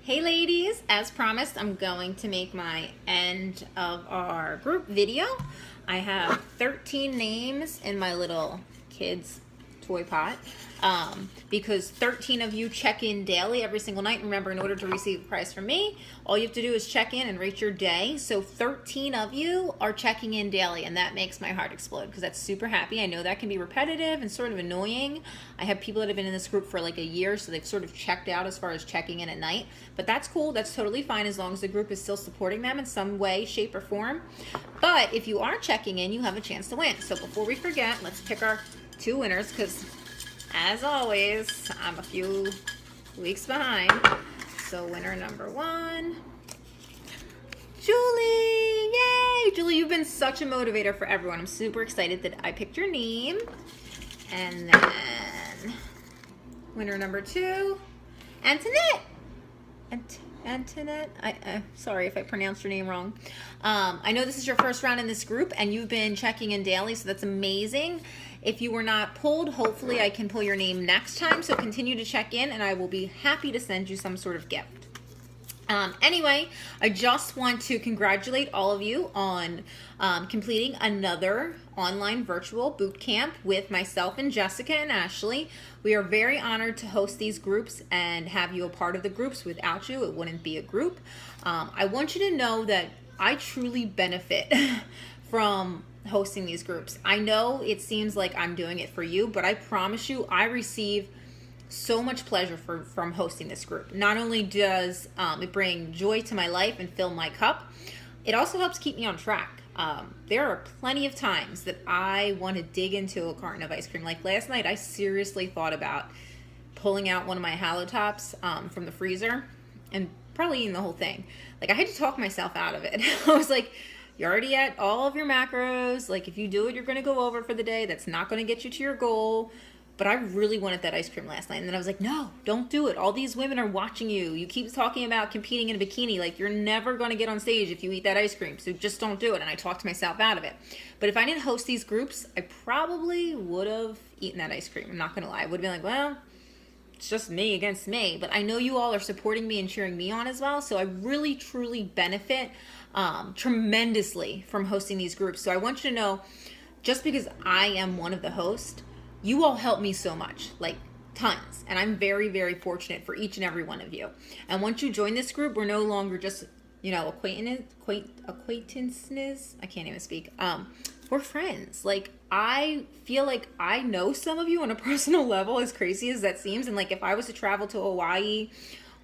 Hey ladies, as promised, I'm going to make my end of our group video. I have 13 names in my little kids toy pot because 13 of you check in daily every single night. Remember, in order to receive a prize from me, all you have to do is check in and rate your day. So 13 of you are checking in daily, and that makes my heart explode because that's super happy. I know that can be repetitive and sort of annoying. I have people that have been in this group for like a year, so they've sort of checked out as far as checking in at night. But that's cool. That's totally fine as long as the group is still supporting them in some way, shape, or form. But if you are checking in, you have a chance to win. So before we forget, let's pick our two winners because, as always, I'm a few weeks behind. So winner number one, Julie. Yay! Julie, you've been such a motivator for everyone. I'm super excited that I picked your name. And then winner number two, Antoinette. Antoinette, sorry if I pronounced your name wrong. I know this is your first round in this group and you've been checking in daily, so that's amazing. If you were not pulled, hopefully I can pull your name next time, so continue to check in and I will be happy to send you some sort of gift. Anyway, I just want to congratulate all of you on completing another online virtual boot camp with myself and Jessica and Ashley. We are very honored to host these groups and have you a part of the groups. Without you, it wouldn't be a group. I want you to know that I truly benefit from hosting these groups. I know it seems like I'm doing it for you, but I promise you I receive so much pleasure from hosting this group. Not only does it bring joy to my life and fill my cup, it also helps keep me on track. There are plenty of times that I want to dig into a carton of ice cream. Like last night, I seriously thought about pulling out one of my Halo Tops from the freezer and probably eating the whole thing. Like I had to talk myself out of it. I was like, you're already at all of your macros. Like if you do it, you're going to go over for the day. That's not going to get you to your goal. But I really wanted that ice cream last night. And then I was like, no, don't do it. All these women are watching you. You keep talking about competing in a bikini. Like, you're never going to get on stage if you eat that ice cream. So just don't do it. And I talked myself out of it. But if I didn't host these groups, I probably would have eaten that ice cream. I'm not going to lie. I would have been like, well, it's just me against me. But I know you all are supporting me and cheering me on as well. So I really, truly benefit tremendously from hosting these groups. So I want you to know, just because I am one of the hosts, you all help me so much, like tons. And I'm very, very fortunate for each and every one of you. And once you join this group, we're no longer just, acquaintances. I can't even speak. We're friends. Like, I feel like I know some of you on a personal level, as crazy as that seems. And like, if I was to travel to Hawaii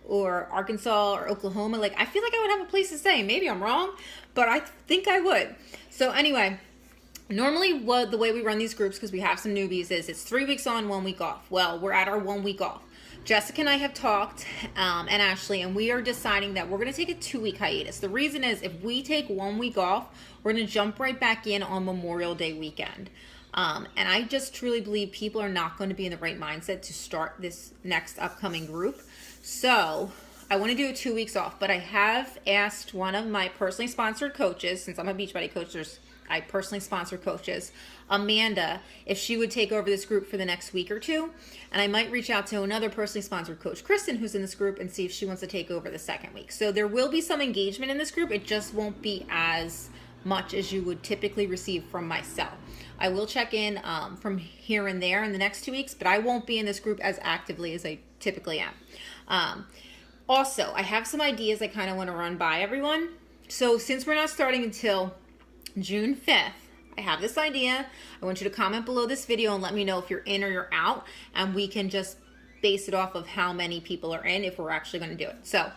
or Arkansas or Oklahoma, like, I feel like I would have a place to stay. Maybe I'm wrong, but I think I would. So anyway, normally the way we run these groups, because we have some newbies, is it's 3 weeks on, 1 week off. Well, we're at our 1 week off. Jessica and I have talked, and Ashley, and we are deciding that we're going to take a 2-week hiatus. The reason is if we take 1 week off, we're going to jump right back in on Memorial Day weekend. And I just truly believe people are not going to be in the right mindset to start this next upcoming group. So I want to do 2 weeks off, but I have asked one of my personally sponsored coaches, since I'm a Beachbody coach, I personally sponsor coaches, Amanda, if she would take over this group for the next week or two. And I might reach out to another personally sponsored coach, Kristen, who's in this group, and see if she wants to take over the second week. So there will be some engagement in this group. It just won't be as much as you would typically receive from myself. I will check in from here and there in the next 2 weeks, but I won't be in this group as actively as I typically am. Also, I have some ideas I kind of want to run by everyone. So since we're not starting until June 5th, I have this idea. I want you to comment below this video and let me know if you're in or you're out, and we can just base it off of how many people are in if we're actually going to do it. So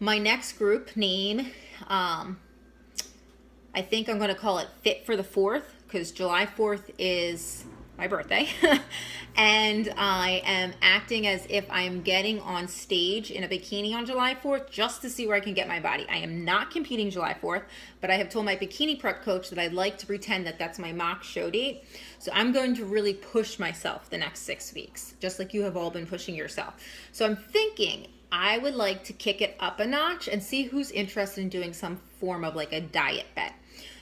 my next group name, I think I'm going to call it Fit for the 4th, because July 4th is my birthday. And I am acting as if I'm getting on stage in a bikini on July 4th just to see where I can get my body. I am not competing July 4th, but I have told my bikini prep coach that I'd like to pretend that that's my mock show date. So I'm going to really push myself the next 6 weeks, just like you have all been pushing yourself. So I'm thinking I would like to kick it up a notch and see who's interested in doing some form of like a diet bet.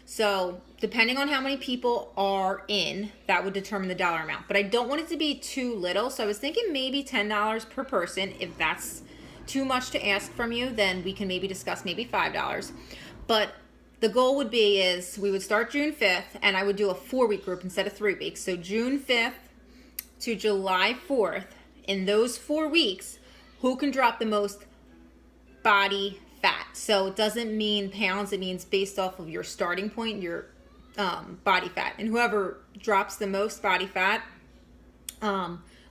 So depending on how many people are in, that would determine the dollar amount. But I don't want it to be too little. So I was thinking maybe $10 per person, if that's too much to ask from you, then we can maybe discuss maybe $5. But the goal would be is we would start June 5th, and I would do a 4-week group instead of 3 weeks. So June 5th to July 4th, in those 4 weeks, who can drop the most body fat? So it doesn't mean pounds, it means based off of your starting point, your body fat. And whoever drops the most body fat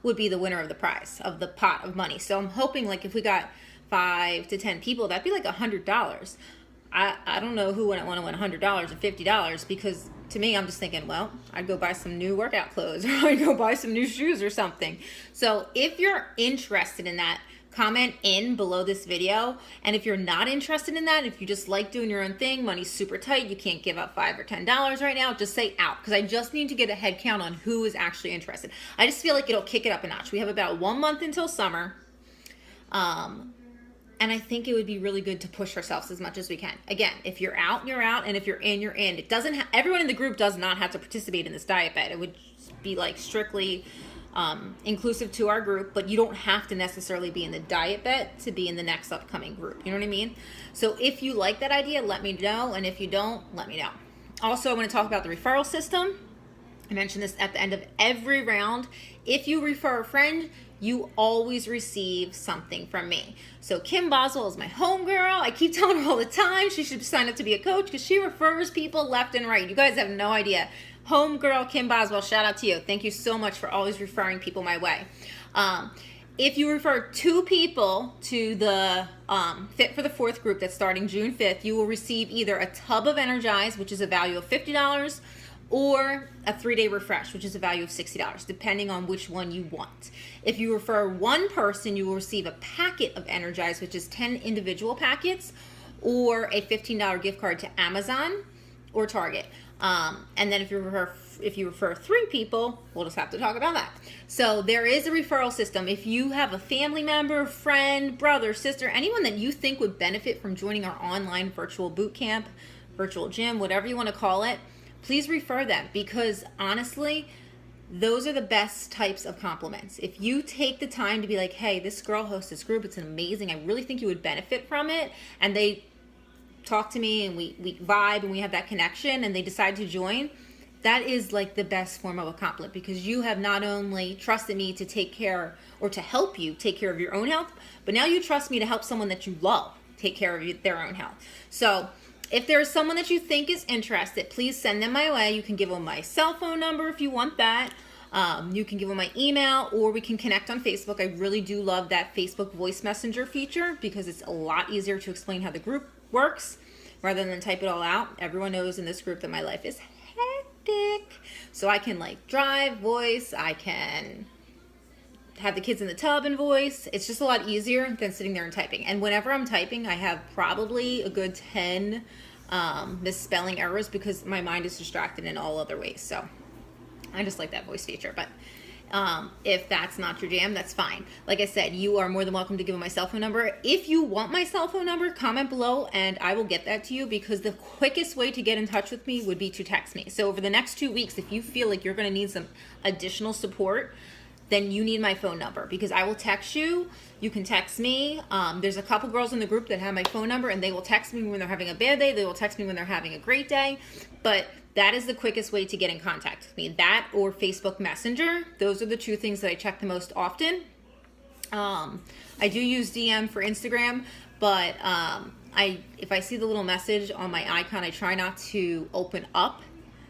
would be the winner of the prize, of the pot of money. So I'm hoping, like, if we got 5 to 10 people, that'd be like $100. I don't know who wouldn't want to win $100 or $50, because to me, I'm just thinking, well, I'd go buy some new workout clothes, or I'd go buy some new shoes or something. So if you're interested in that, comment in below this video. And if you're not interested in that, if you just like doing your own thing, money's super tight, you can't give up $5 or $10 right now, just say out, because I just need to get a head count on who is actually interested. I just feel like it'll kick it up a notch. We have about 1 month until summer. And I think it would be really good to push ourselves as much as we can. Again, if you're out, you're out, and if you're in, you're in. It doesn't. Everyone in the group does not have to participate in this diet bet. It would be like strictly inclusive to our group, but you don't have to necessarily be in the diet bet to be in the next upcoming group. You know what I mean? So if you like that idea, let me know, and if you don't, let me know. Also, I want to talk about the referral system. I mentioned this at the end of every round. If you refer a friend, you always receive something from me. So Kim Boswell is my homegirl. I keep telling her all the time she should sign up to be a coach because she refers people left and right. You guys have no idea. Homegirl Kim Boswell, shout out to you. Thank you so much for always referring people my way. If you refer 2 people to the Fit for the 4th group that's starting June 5th, you will receive either a tub of Energize, which is a value of $50, or a 3-day refresh, which is a value of $60, depending on which one you want. If you refer 1 person, you will receive a packet of Energize, which is 10 individual packets, or a $15 gift card to Amazon or Target. And then if you refer 3 people, we'll just have to talk about that. So there is a referral system. If you have a family member, friend, brother, sister, anyone that you think would benefit from joining our online virtual boot camp, virtual gym, whatever you want to call it, please refer them, because honestly, those are the best types of compliments. If you take the time to be like, hey, this girl hosts this group, it's amazing, I really think you would benefit from it, and they talk to me and we vibe and we have that connection and they decide to join, that is like the best form of a compliment, because you have not only trusted me to take care or to help you take care of your own health, but now you trust me to help someone that you love take care of their own health. So if there is someone that you think is interested, please send them my way. You can give them my cell phone number if you want that. You can give them my email, or we can connect on Facebook. I really do love that Facebook voice messenger feature because it's a lot easier to explain how the group works rather than type it all out. Everyone knows in this group that my life is hectic. So I can like drive, voice, I can have the kids in the tub and voice. It's just a lot easier than sitting there and typing. And whenever I'm typing, I have probably a good 10 misspelling errors because my mind is distracted in all other ways. So I just like that voice feature. But if that's not your jam, that's fine. Like I said, you are more than welcome to give me my cell phone number. If you want my cell phone number, comment below and I will get that to you, because the quickest way to get in touch with me would be to text me. So over the next 2 weeks, if you feel like you're going to need some additional support, then you need my phone number, because I will text you. You can text me. There's a couple girls in the group that have my phone number, and they will text me when they're having a bad day. They will text me when they're having a great day. But that is the quickest way to get in contact with me. That or Facebook Messenger. Those are the 2 things that I check the most often. I do use DM for Instagram, but if I see the little message on my icon, I try not to open up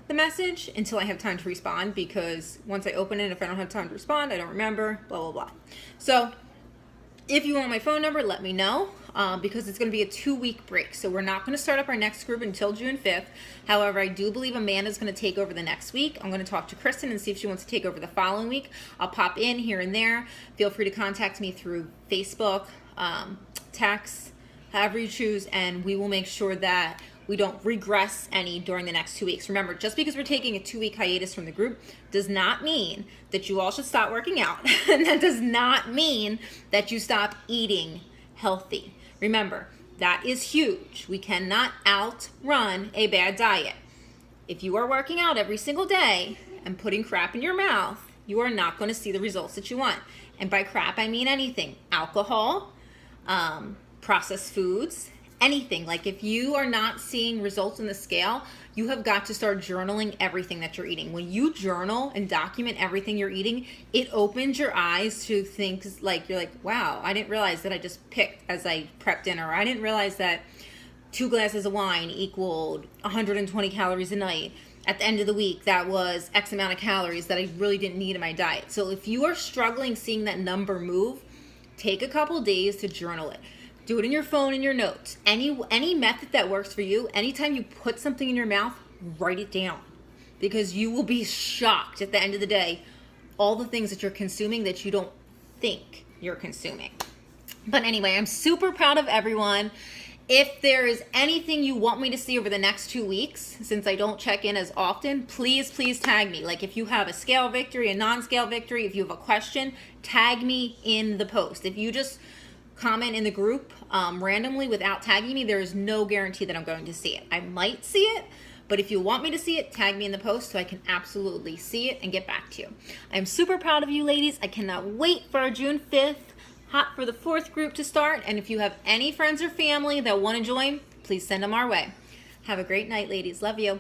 the message until I have time to respond, because once I open it, if I don't have time to respond, I don't remember, blah, blah, blah. So if you want my phone number, let me know, because it's going to be a 2-week break. So we're not going to start up our next group until June 5th. However, I do believe Amanda's going to take over the next week. I'm going to talk to Kristen and see if she wants to take over the following week. I'll pop in here and there. Feel free to contact me through Facebook, text, however you choose, and we will make sure that we don't regress any during the next 2 weeks. Remember, just because we're taking a 2-week hiatus from the group does not mean that you all should stop working out. And that does not mean that you stop eating healthy. Remember, that is huge. We cannot outrun a bad diet. If you are working out every single day and putting crap in your mouth, you are not going to see the results that you want. And by crap, I mean anything. Alcohol, processed foods, anything. Like if you are not seeing results in the scale, you have got to start journaling everything that you're eating. When you journal and document everything you're eating, it opens your eyes to things like, you're like, wow, I didn't realize that I just picked as I prepped dinner. Or I didn't realize that 2 glasses of wine equaled 120 calories a night. At the end of the week, that was X amount of calories that I really didn't need in my diet. So if you are struggling seeing that number move, take a couple days to journal it. Do it in your phone, in your notes. Any method that works for you. Anytime you put something in your mouth, write it down, because you will be shocked at the end of the day all the things that you're consuming that you don't think you're consuming. But anyway, I'm super proud of everyone. If there is anything you want me to see over the next 2 weeks, since I don't check in as often, please tag me. Like if you have a scale victory, a non-scale victory, if you have a question, tag me in the post. If you just comment in the group randomly without tagging me, there is no guarantee that I'm going to see it. I might see it, but if you want me to see it, tag me in the post so I can absolutely see it and get back to you. I'm super proud of you ladies. I cannot wait for our June 5th Hot for the 4th group to start. And if you have any friends or family that want to join, please send them our way. Have a great night, ladies. Love you.